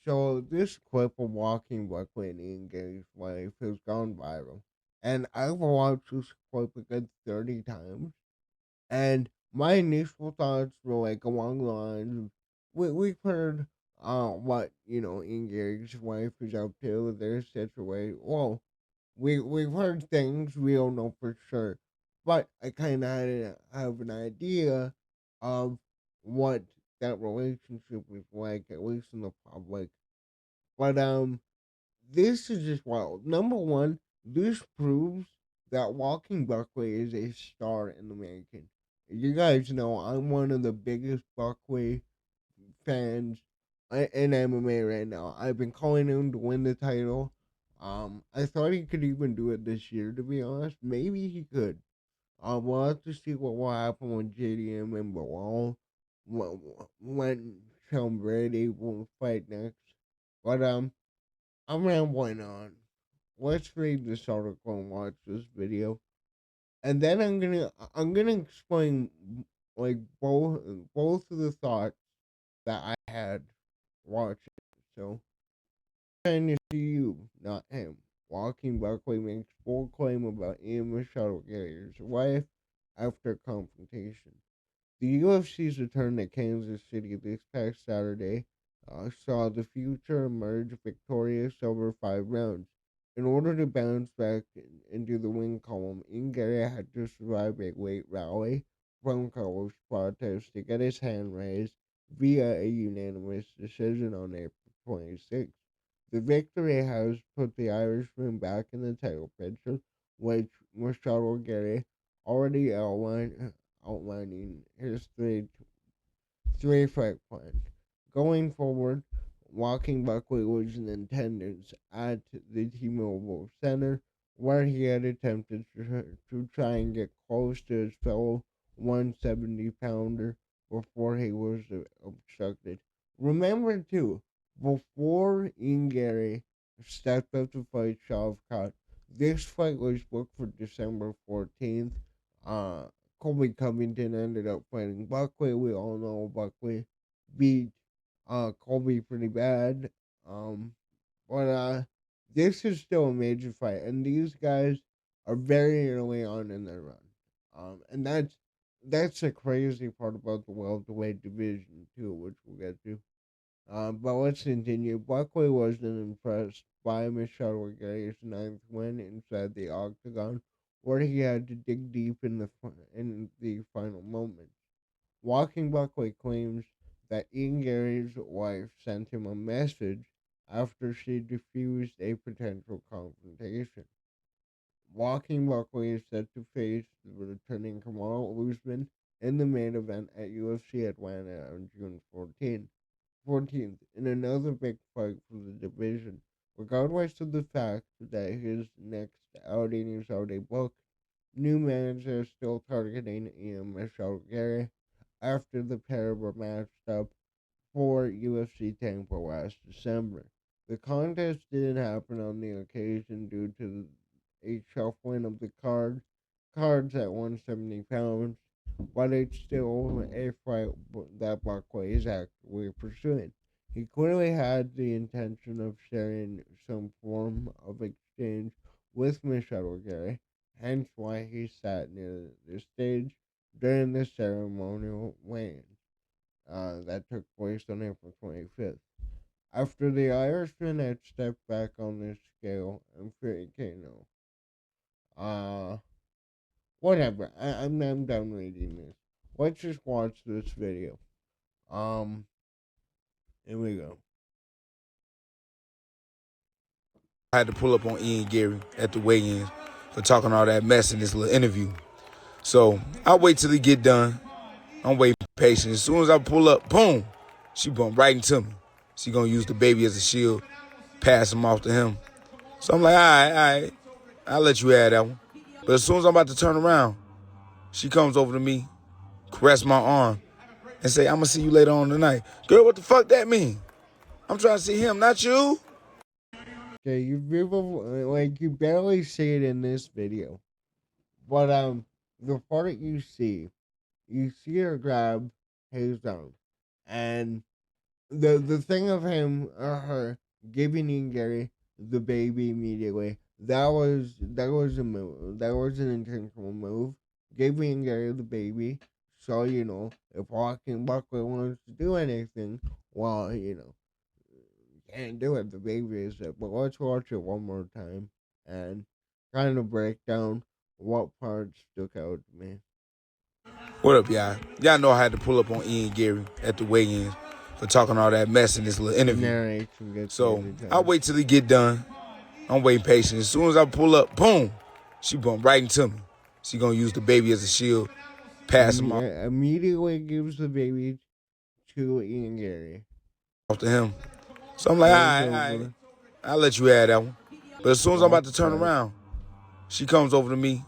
So this clip of Walking Buckley and Ian Garry's wife has gone viral. And I've watched this clip a good 30 times. And my initial thoughts were like along the lines of, we've heard what, Ian Garry's wife is up to, their situation. Well, we've heard things we don't know for sure. But I kinda have an idea of what that relationship is like, at least in the public. But this is just wild. Number one, this proves that Walking Buckley is a star in the making. You guys know I'm one of the biggest Buckley fans in MMA right now. I've been calling him to win the title. I thought he could even do it this year, to be honest. Maybe he could. We'll have to see what will happen with JDM and Bilal when Sean Brady will fight next. But I'm rambling on. Let's read this article and watch this video, and then I'm gonna explain like both of the thoughts that I had watching. So, trying to see you, not him. Walking Buckley makes bold claim about Ian Michelle Gary's wife after confrontation. The UFC's return to Kansas City this past Saturday saw the future emerge victorious over 5 rounds. In order to bounce back into the win column, Ian Garry had to survive a late rally from Carlos protest to get his hand raised via a unanimous decision on April 26th. The victory has put the Irishman back in the title picture, which Michelle Gary already outlining his three fight plan. Going forward, Walking Buckley was in attendance at the T-Mobile Center, where he had attempted to try and get close to his fellow 170 pounder before he was obstructed. Remember too, before Ian Garry stepped up to fight Shavkat, this fight was booked for December 14th. Colby Covington ended up fighting Buckley. We all know Buckley beat Colby pretty bad. Um, but this is still a major fight, and these guys are very early on in their run. And that's the crazy part about the welterweight division too, which we'll get to. But let's continue. Buckley wasn't impressed by Michelle Gary's ninth win inside the octagon, where he had to dig deep in the final moments. Walking Buckley claims that Ian Gary's wife sent him a message after she diffused a potential confrontation. Walking Buckley is set to face the returning Kamaru Usman in the main event at UFC Atlanta on June 14th in another big fight for the division. Regardless of the fact that his next outing is already booked, new managers are still targeting Ian Michelle Gary after the pair were matched up for UFC Tampa last December. The contest didn't happen on the occasion due to a shuffling of the cards at 170 pounds, but it's still a fight that Buckley is actively pursuing. He clearly had the intention of sharing some form of exchange with Michelle Gary, hence why he sat near the stage during the ceremonial weigh-in that took place on April 25th. After the Irishman had stepped back on the scale and no. Uh, whatever. I'm done reading this. Let's just watch this video. Um, here we go. I had to pull up on Ian Garry at the weigh-ins for talking all that mess in this little interview. So I'll wait till he get done. I'm waiting patient. As soon as I pull up, boom, she bumped right into me. She gonna use the baby as a shield, pass him off to him. So I'm like, all right, I'll let you have that one. But as soon as I'm about to turn around, she comes over to me, caress my arm, and say, I'm gonna see you later on tonight. Girl, what the fuck that mean? I'm trying to see him, not you. Okay, you barely see it in this video, but the part you see her grab his arm, and the thing of him or her giving Ian Gary the baby immediately, that was a move. That was an intentional move. Gave Ian Gary the baby, so if Joaquin Buckley wants to do anything, well, can't do it. The baby is it. But let's watch it one more time and kind of break down what parts stuck out to me. What up, y'all? Y'all know I had to pull up on Ian Garry at the weigh-ins for talking all that mess in this little The interview. narration gets me So every I'll time. wait till he get done. I'm waiting patient. As soon as I pull up, boom, she bumped right into me. She gonna use the baby as a shield, pass him Immediately gives the baby to Ian Gary. off to him. So I'm like, all Goes right, all right, over, I'll let you have that one. But as soon as I'm about to walks turn out. around, she comes over to me,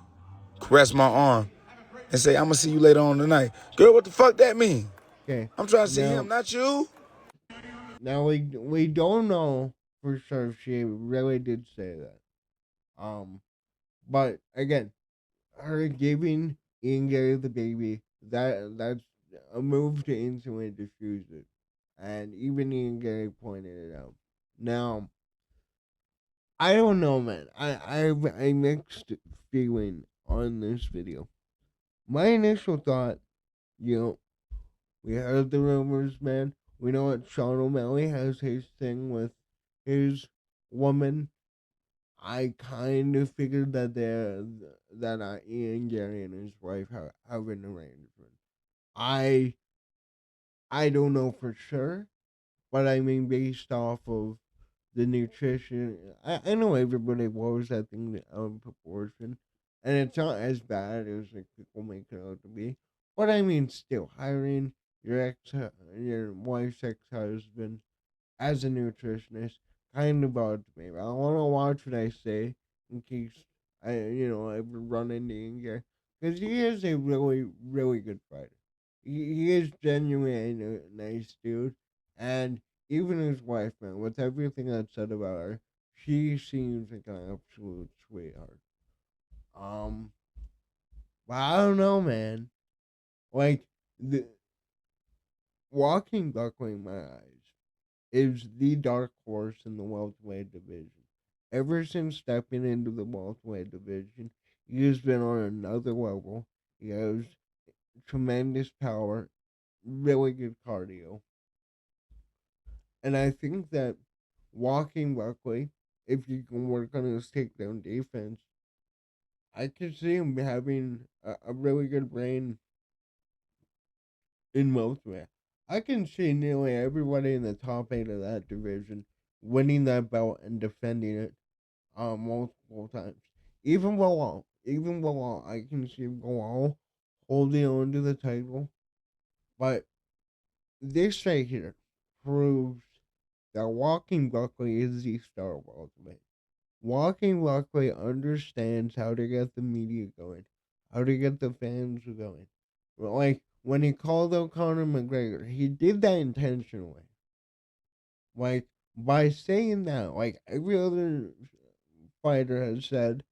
caress my arm, and say, I'm gonna see you later on tonight. Girl, what the fuck that mean? Okay, I'm trying to see him, now not you. we don't know for sure if she really did say that. But again, her giving Ian Gary the baby, that's a move to instantly diffuse it, and even Ian Gary pointed it out. Now, I don't know, man. I have a mixed feeling on this video. My initial thought, you know, we heard the rumors, man. We know that Sean O'Malley has his thing with his woman. I kind of figured that Ian Gary and his wife have an arrangement. I I don't know for sure, but I mean based off of the nutrition, I know everybody blows that thing out of proportion, and it's not as bad as like people make it out to be. But I mean, still hiring your wife's ex husband as a nutritionist kind of bothers me. But I want to watch what I say in case I ever run into him here because he is a really good fighter. He is genuinely a nice dude, and even his wife, man, with everything that's said about her, she seems like an absolute sweetheart. Um, but I don't know, man. Like the walking Buckley in my eyes is the dark horse in the welterweight division. Ever since stepping into the welterweight division, he has been on another level. He has tremendous power, really good cardio, and I think that walking Buckley, if you can work on his takedown defense, I could see him having a really good brain in welterweight. I can see nearly everybody in the top eight of that division winning that belt and defending it multiple times. Even below, I can see below holding on to the title. But this right here proves that Walking Buckley is the star of Ultimate. Walking Buckley understands how to get the media going, how to get the fans going. Like when he called out Conor McGregor, he did that intentionally. Like by saying that, like every other fighter has said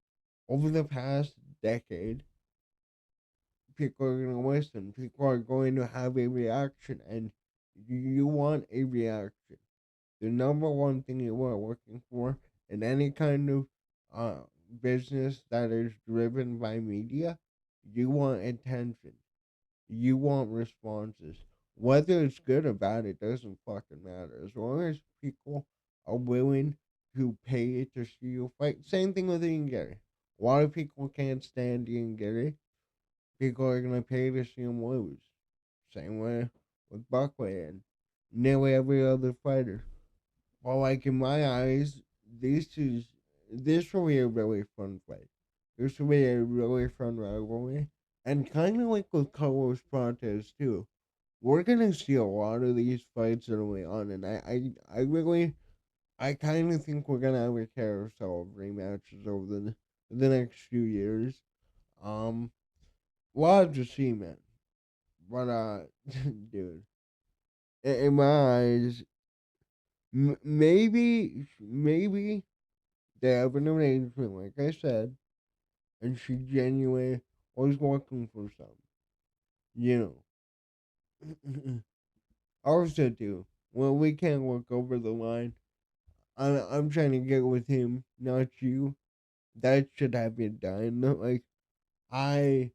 over the past decade, people are going to listen. People are going to have a reaction, and you want a reaction. The number one thing you are looking for in any kind of uh, business that is driven by media, you want attention. You want responses. Whether it's good or bad, it doesn't fucking matter. As long as people are willing to pay to see you fight. Same thing with Ian Gary. A lot of people can't stand Ian Gary. People are gonna pay to see him lose. Same way with Buckley and nearly every other fighter. Well, like in my eyes, this is this will be a really fun fight. This will be a really fun rivalry, and kind of like with Carlos Prates too. We're gonna see a lot of these fights early on, and I kind of think we're gonna have a carousel of rematches over the next few years. Um, we'll have to see, man. But dude, in my eyes, maybe they have an arrangement, like I said, and she genuinely was working for some, you know. Also, too, Well, we can't look over the line. I'm trying to get with him, not you. That should have been done. Like I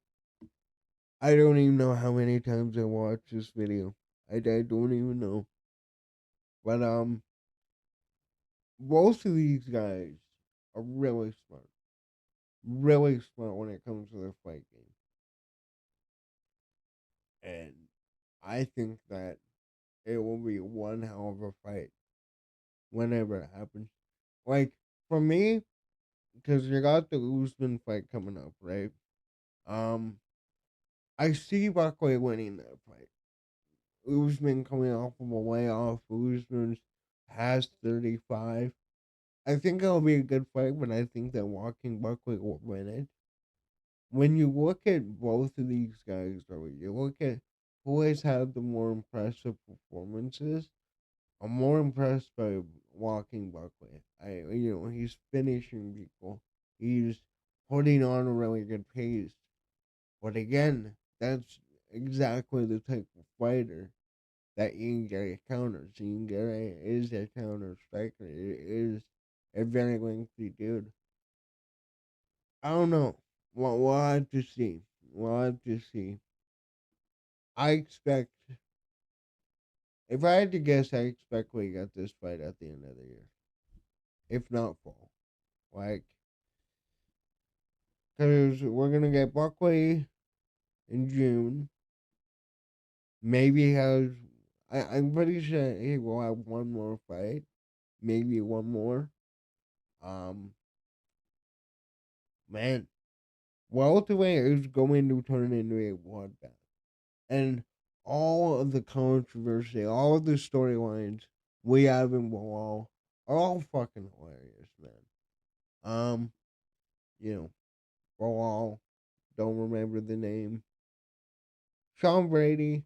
I don't even know how many times I watched this video. I don't even know. But both of these guys are really smart. Really smart when it comes to their fight game. And I think that it will be one hell of a fight whenever it happens. Like for me, because you got the Usman fight coming up, right? Um, I see Buckley winning that fight. Usman coming off of a layoff. Usman's past 35. I think it'll be a good fight, but I think that Walking Buckley will win it. When you look at both of these guys, though, you look at who has had the more impressive performances. I'm more impressed by Walking Buckley. He's finishing people. He's putting on a really good pace. But again, that's exactly the type of fighter that Ian Garry counters. Ian Garry is a counter striker. It is a very lengthy dude. I don't know. We'll have to see. We'll have to see. I expect, if I had to guess, I expect we got this fight at the end of the year, if not fall. Like, because we're gonna get Buckley in June. Maybe he has. I'm pretty sure he will have one more fight. Maybe one more. Um, man, welterweight is going to turn into a bloodbath, and all of the controversy, all of the storylines we have in Bilal are all fucking hilarious, man. Um, you know, Bilal, don't remember the name. Sean Brady,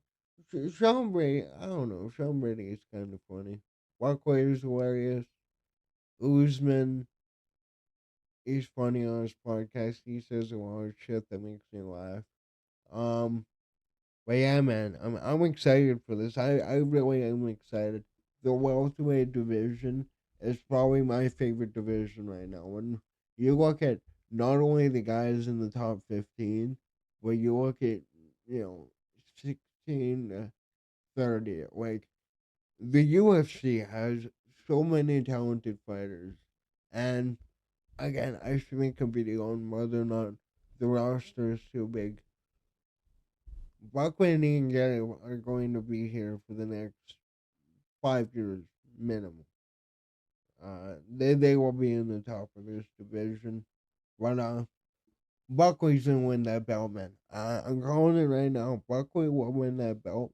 Sean Brady, I don't know. Sean Brady is kind of funny. Buckley is hilarious. Usman, he's funny on his podcast. He says a lot of shit that makes me laugh. Um, But yeah, man, I'm excited for this. I really am excited. The welterweight division is probably my favorite division right now. When you look at not only the guys in the top 15, but you look at, you know, 16 to 30, like the UFC has so many talented fighters. And again, I should make a video on whether or not the roster is too big. Buckley and Ian Garry are going to be here for the next 5 years minimum. They will be in the top of this division. But Buckley's gonna win that belt, man. I'm calling it right now. Buckley will win that belt,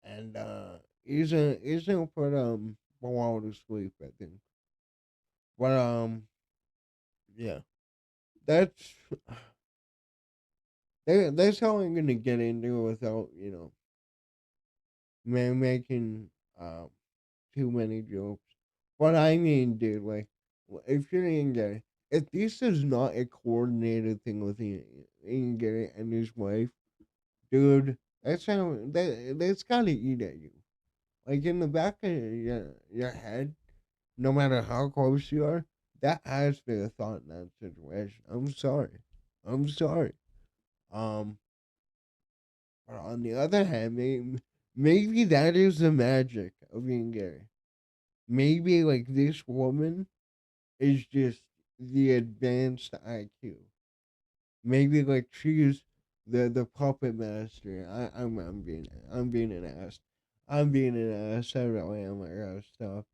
and he's gonna put Bilal to sleep, I think. But yeah, that's that's how I'm gonna get into it without man making too many jokes. But I mean, dude, like, if you're Ian Garry, if this is not a coordinated thing with Ian Garry and his wife, dude, that's gotta eat at you. Like in the back of your head, no matter how close you are, that has been a thought in that situation. I'm sorry. I'm sorry. Um, but on the other hand, maybe that is the magic of Ian Garry. Maybe like this woman is just the advanced IQ. Maybe like she's the puppet master. I'm being an ass. I'm being an ass. I really am. I gotta stop.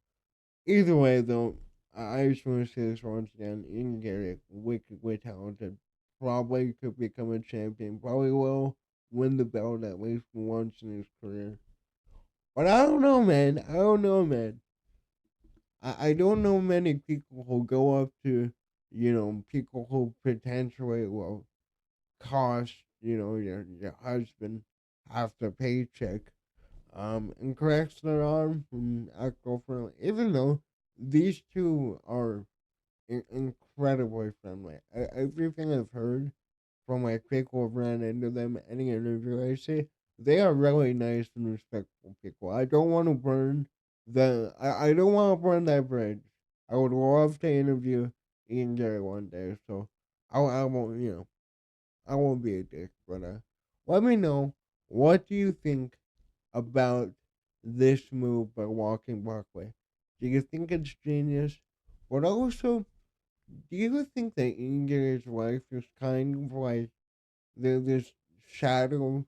Either way, though, I just want to say this once again. Ian Garry, wickedly talented. Probably could become a champion. Probably will win the belt at least once in his career. But I don't know, man. I don't know, man. I don't know many people who go up to, people who potentially will cost, your husband half the paycheck, and cracks their arm and act girlfriend. Even though these two are incredibly friendly. Everything I've heard from like people who've ran into them, any interview I see, they are really nice and respectful people. I don't want to burn I don't want to burn that bridge. I would love to interview Ian Garry one day, so I won't I won't be a dick, but let me know, what do you think about this move by Walking Buckley? Do you think it's genius? But also, do you think that Ian Garry's life is kind of like this shadow?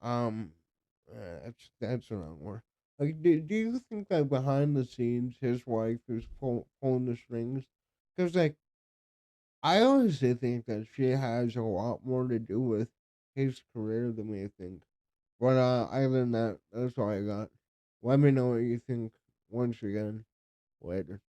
Um, that's the wrong word. Like, do you think that behind the scenes, his wife is pulling the strings? Because like, I honestly think that she has a lot more to do with his career than we think. But other than that, that's all I got. Let me know what you think once again later.